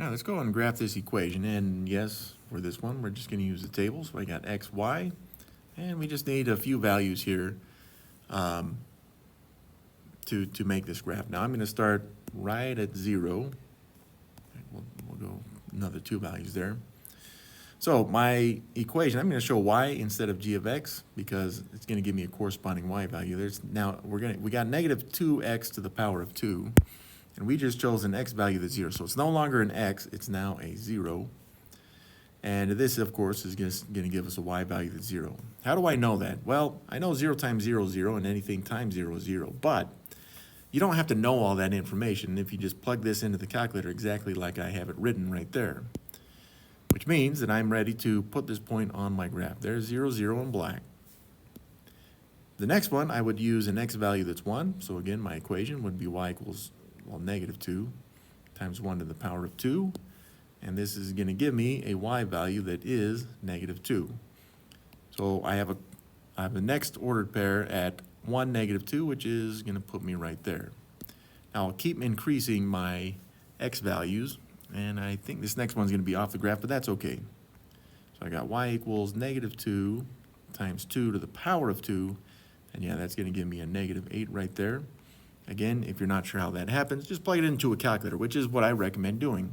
Now let's go and graph this equation. And yes, for this one, we're just going to use the table. So I got x, y, and we just need a few values here to make this graph. Now I'm going to start right at 0. We'll go another 2 values there. So my equation, I'm going to show y instead of g of x because it's going to give me a corresponding y value. Now we got negative 2x to the power of 2, and we just chose an x value that's 0. So it's no longer an x, it's now a 0. And this, of course, is going to give us a y value that's 0. How do I know that? Well, I know 0 times 0 is 0, and anything times 0 is 0. But you don't have to know all that information if you just plug this into the calculator exactly like I have it written right there. Which means that I'm ready to put this point on my graph. There's 0, 0 in black. The next one, I would use an x value that's 1. So again, my equation would be y equals, well, negative 2 times 1 to the power of 2. And this is going to give me a y value that is negative 2. So I have a next ordered pair at 1, negative 2, which is going to put me right there. Now I'll keep increasing my x values. And I think this next one's going to be off the graph, but that's okay. So I got y equals negative 2 times 2 to the power of 2. And yeah, that's going to give me a negative 8 right there. Again, if you're not sure how that happens, just plug it into a calculator, which is what I recommend doing.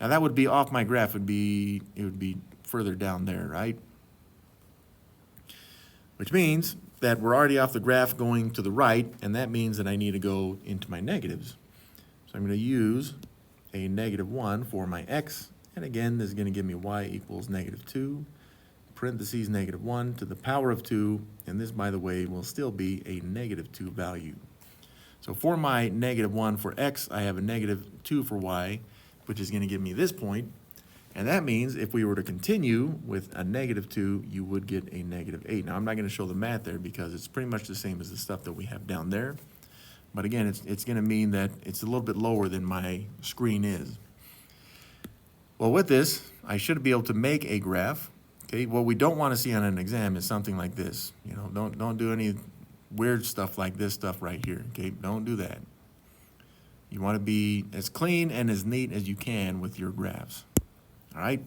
Now that would be off my graph. It would be further down there, right? Which means that we're already off the graph going to the right, and that means that I need to go into my negatives. So I'm going to use a negative 1 for my x, and again, this is going to give me y equals negative 2, parentheses negative 1 to the power of 2, and this, by the way, will still be a negative 2 value. So for my negative 1 for x, I have a negative 2 for y, which is going to give me this point, and that means if we were to continue with a negative 2, you would get a negative 8. Now, I'm not going to show the math there because it's pretty much the same as the stuff that we have down there. But again, it's going to mean that it's a little bit lower than my screen is. Well, with this, I should be able to make a graph. Okay, what we don't want to see on an exam is something like this. You know, don't do any weird stuff like this stuff right here. Okay, don't do that. You want to be as clean and as neat as you can with your graphs. All right.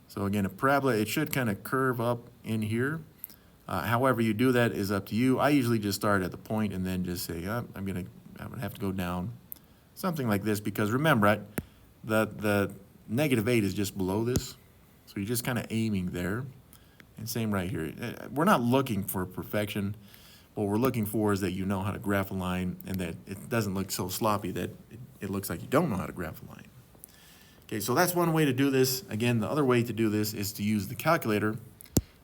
So again, a parabola, it should kind of curve up in here. However you do that is up to you. I usually just start at the point and then just say, I'm gonna have to go down, something like this, because remember, the negative 8 is just below this, so you're just kind of aiming there. And same right here. We're not looking for perfection. What we're looking for is that you know how to graph a line and that it doesn't look so sloppy that it looks like you don't know how to graph a line. Okay, so that's one way to do this. Again, the other way to do this is to use the calculator.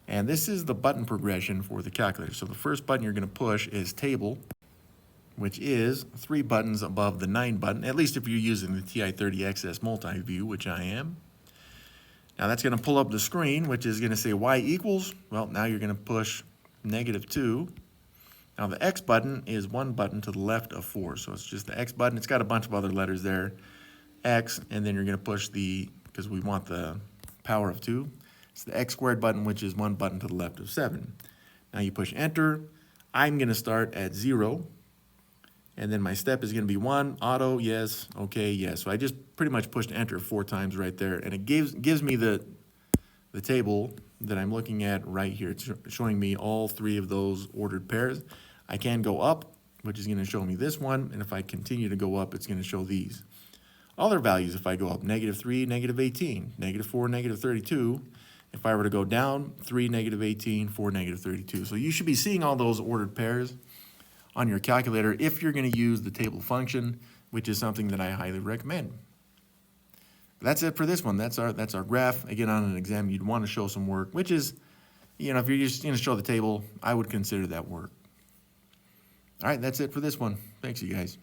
And this is the button progression for the calculator. So the first button you're going to push is table, which is 3 buttons above the 9 button, at least if you're using the TI-30XS multi-view, which I am. Now that's going to pull up the screen, which is going to say y equals. Well, now you're going to push negative 2. Now the X button is 1 button to the left of 4. So it's just the X button. It's got a bunch of other letters there. X, and then you're going to push because we want the power of 2. It's the x squared button, which is 1 button to the left of 7. Now you push enter. I'm going to start at 0. And then my step is going to be 1, auto, yes, okay, yes. So I just pretty much pushed enter 4 times right there. And it gives me the table that I'm looking at right here. It's showing me all 3 of those ordered pairs. I can go up, which is going to show me this one. And if I continue to go up, it's going to show these. Other values, if I go up, negative 3, negative 18, negative 4, negative 32. If I were to go down, 3, negative 18, 4, negative 32. So you should be seeing all those ordered pairs on your calculator if you're going to use the table function, which is something that I highly recommend. That's it for this one. That's our graph. Again, on an exam, you'd want to show some work, which is, you know, if you're just going to show the table, I would consider that work. All right, that's it for this one. Thanks, you guys.